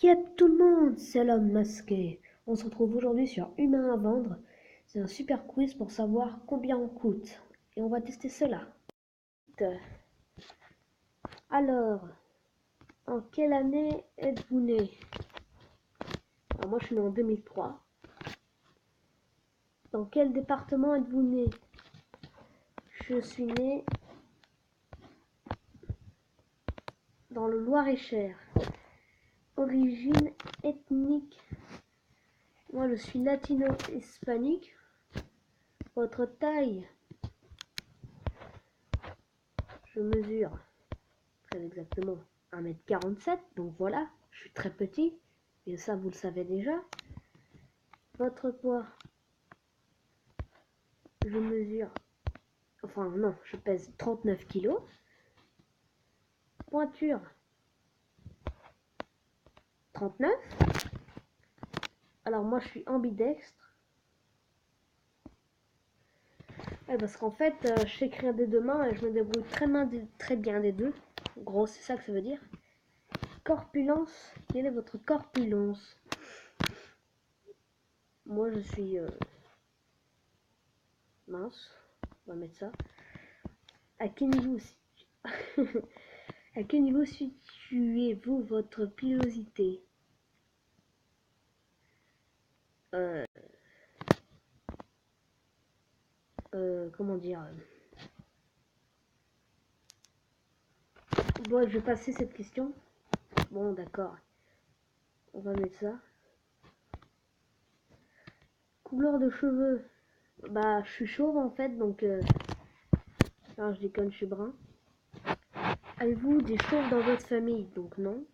Yep, tout le monde, c'est l'homme masqué. On se retrouve aujourd'hui sur Humain à vendre. C'est un super quiz pour savoir combien on coûte. Et on va tester cela. Alors, en quelle année êtes-vous né? Alors moi je suis né en 2003. Dans quel département êtes-vous né? Je suis né dans le Loir-et-Cher. Origine ethnique. Moi je suis latino-hispanique. Votre taille? Je mesure très exactement 1m47, donc voilà, je suis très petit, et ça vous le savez déjà. Votre poids? Je mesure, enfin non, je pèse 39 kilos. Pointure? 39. Alors moi je suis ambidextre. Ouais, parce qu'en fait, je sais écrire des deux mains et je me débrouille très bien des deux. En gros, c'est ça que ça veut dire. Corpulence? Quelle est votre corpulence? Moi je suis mince, on va mettre ça. À quel niveau à quel niveau situez-vous votre pilosité? Comment dire? Bon, je vais passer cette question. Bon, d'accord. On va mettre ça. Couleur de cheveux? Bah, je suis chauve en fait, donc... Alors, je déconne, je suis brun. Avez-vous des chauves dans votre famille? Donc non.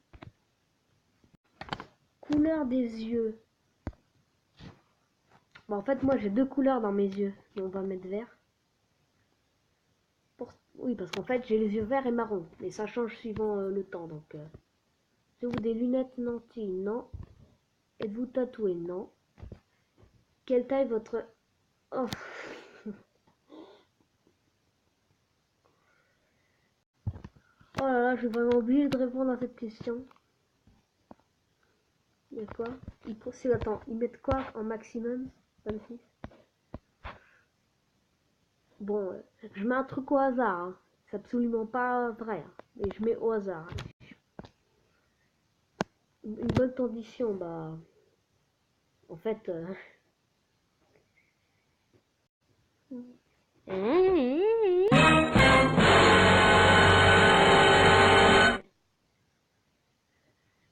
Couleur des yeux? Bon, en fait, moi, j'ai deux couleurs dans mes yeux. Donc, on va mettre vert. Oui, parce qu'en fait, j'ai les yeux verts et marron. Mais ça change suivant le temps, donc... Avez-vous des lunettes lentilles? Non. Êtes-vous tatoué? Non. Quelle taille votre... Oh. Oh là là, je vais vraiment oublier de répondre à cette question. Il y a quoi? Attends, ils mettent quoi en maximum? 26. Bon, je mets un truc au hasard. Hein. C'est absolument pas vrai. Hein. Mais je mets au hasard. Une bonne condition, bah... En fait...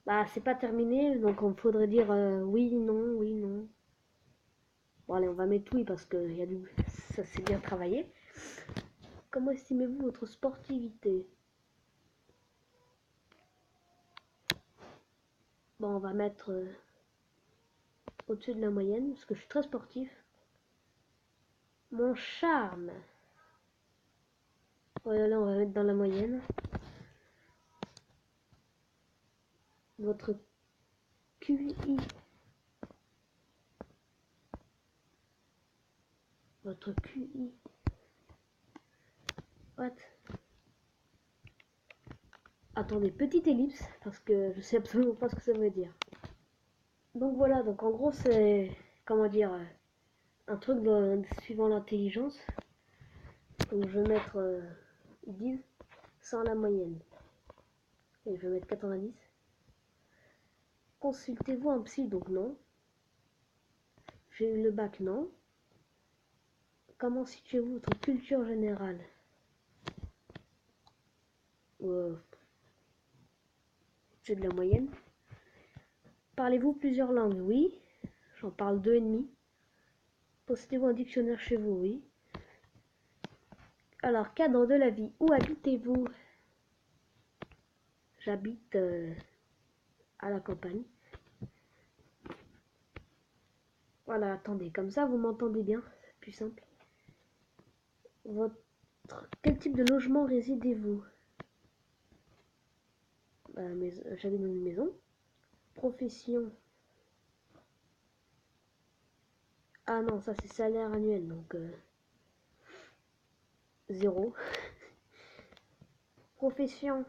Bah, c'est pas terminé, donc on faudrait dire oui, non, oui, non. Bon, allez, on va mettre oui parce que ça s'est bien travaillé. Comment estimez-vous votre sportivité? Bon, on va mettre au-dessus de la moyenne parce que je suis très sportif. Mon charme. Voilà, là, on va mettre dans la moyenne. Votre QI. Votre QI. What? Attendez, petite ellipse, parce que je sais absolument pas ce que ça veut dire. Donc voilà, donc en gros c'est, comment dire, un truc suivant l'intelligence. Donc je vais mettre, ils disent, sans la moyenne. Et je vais mettre 90. Consultez-vous un psy? Donc non. J'ai eu le bac? Non. Comment situez-vous votre culture générale? C'est de la moyenne. Parlez-vous plusieurs langues? Oui. J'en parle 2,5. Possédez-vous un dictionnaire chez vous? Oui. Alors, cadre de la vie, où habitez-vous? J'habite à la campagne. Voilà, attendez, comme ça vous m'entendez bien, c'est plus simple. Quel type de logement résidez-vous? Bah, j'habite dans une maison. Profession. Ah non, ça c'est salaire annuel, donc 0. Profession.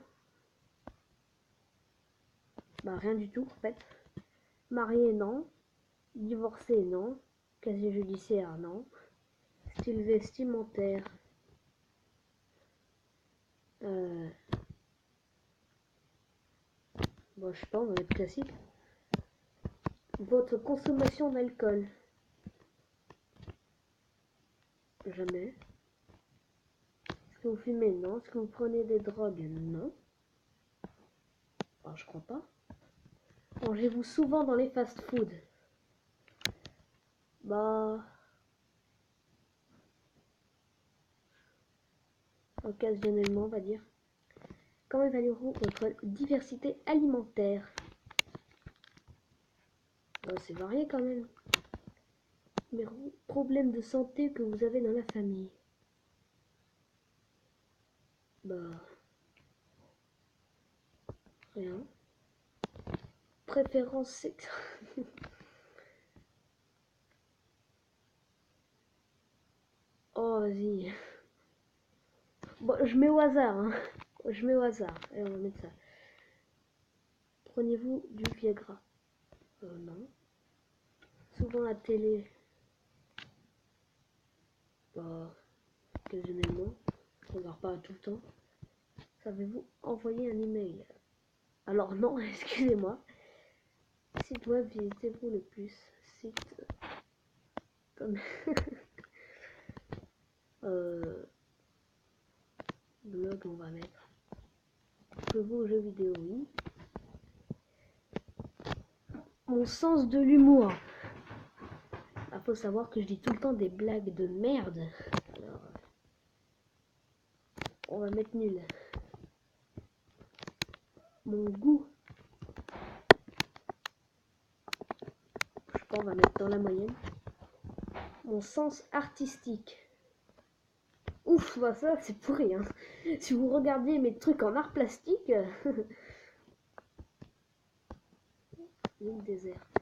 Bah rien du tout en fait. Marié, non. Divorcé, non. Casier judiciaire, non. Style vestimentaire. Bon, je sais pas, on va mettre classique. Votre consommation d'alcool. Jamais. Est-ce que vous fumez? Non. Est-ce que vous prenez des drogues? Non. Alors, je crois pas. Mangez-vous souvent dans les fast-foods? Bah, occasionnellement, on va dire. Comment évaluez-vous votre diversité alimentaire? Bah, c'est varié quand même. Mais problèmes de santé que vous avez dans la famille? Bah, rien. Préférence sexuelle. Oh, vas-y. Bon, je mets au hasard, hein. Je mets au hasard. Et on va mettre ça. Prenez-vous du Viagra? Non. Souvent à la télé? Bah, occasionnellement. Je regarde pas tout le temps. Savez-vous envoyer un email? Alors non, excusez-moi. Site web visitez-vous le plus? Site comme blog on va mettre. Jouez-vous aux jeux vidéo? Oui. Mon sens de l'humour. Ah, faut savoir que je dis tout le temps des blagues de merde. Alors, on va mettre nul. Mon goût. Je sais pas, on va mettre dans la moyenne. Mon sens artistique. Ouf, bah ça c'est pourri, hein. Si vous regardiez mes trucs en art plastique. L'île déserte.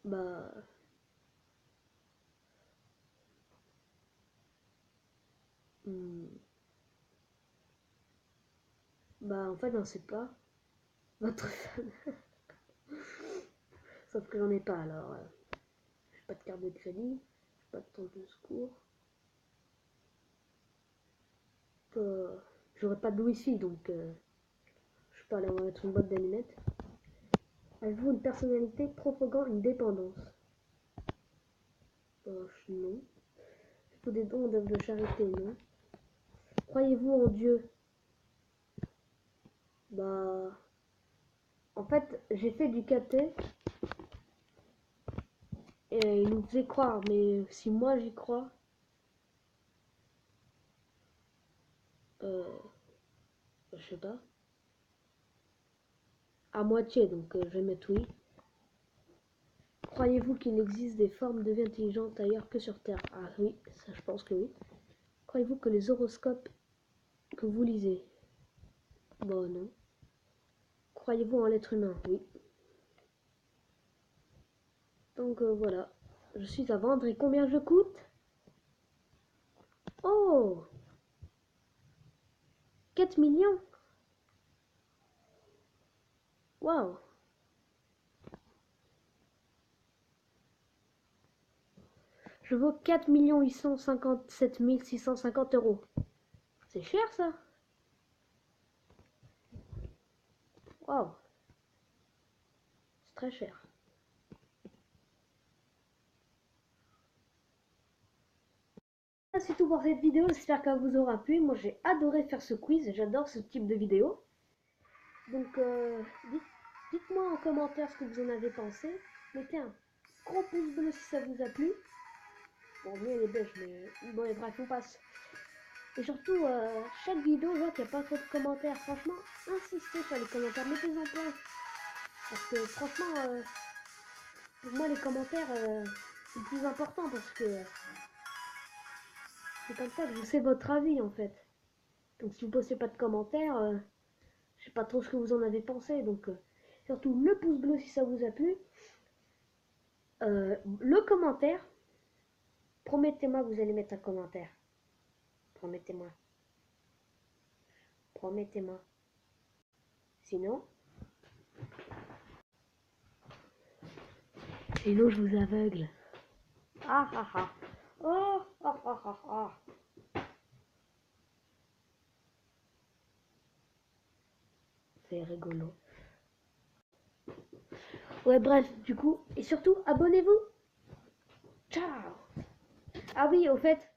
Bah. Bah en fait on sait pas. Votre femme. Sauf que j'en ai pas alors. J'ai pas de carte de crédit. J'ai pas de temps de secours. J'aurais pas de wifi donc je sais pas, là on va mettre une boîte d'allumettes. Avez-vous une personnalité provoquant une dépendance? Non. Faites-vous des dons d'œuvres de charité? Non. Croyez-vous en Dieu? Bah en fait j'ai fait du caté et il nous faisait croire, mais si moi j'y crois, je sais pas, à moitié, donc je vais mettre oui. Croyez-vous qu'il existe des formes de vie intelligentes ailleurs que sur Terre? Ah oui, ça je pense que oui. Croyez-vous que les horoscopes que vous lisez? Bon non. Croyez-vous en l'être humain? Oui. Donc voilà. Je suis à vendre et combien je coûte? Oh, 4 millions. Waouh. Je vaux 4 857 650 euros. C'est cher ça. Waouh. C'est très cher. C'est tout pour cette vidéo, j'espère qu'elle vous aura plu. Moi j'ai adoré faire ce quiz, j'adore ce type de vidéo. Donc dites-moi en commentaire ce que vous en avez pensé. Mettez un gros pouce bleu si ça vous a plu. Bon, lui elle est beige, mais bon, et bref, on passe. Et surtout, chaque vidéo, je vois qu'il n'y a pas trop de commentaires. Franchement, insistez sur les commentaires, mettez-en plein. Parce que franchement, pour moi, les commentaires, c'est le plus important parce que c'est comme ça que je sais votre avis en fait. Donc si vous ne postez pas de commentaires, je sais pas trop ce que vous en avez pensé. Donc surtout le pouce bleu si ça vous a plu. Le commentaire. Promettez-moi que vous allez mettre un commentaire. Promettez-moi. Promettez-moi. Sinon, sinon je vous aveugle. Ah ah ah. Oh ah ah ah ah. C'est rigolo. Ouais, bref, du coup, et surtout, abonnez-vous. Ciao. Ah oui, au fait,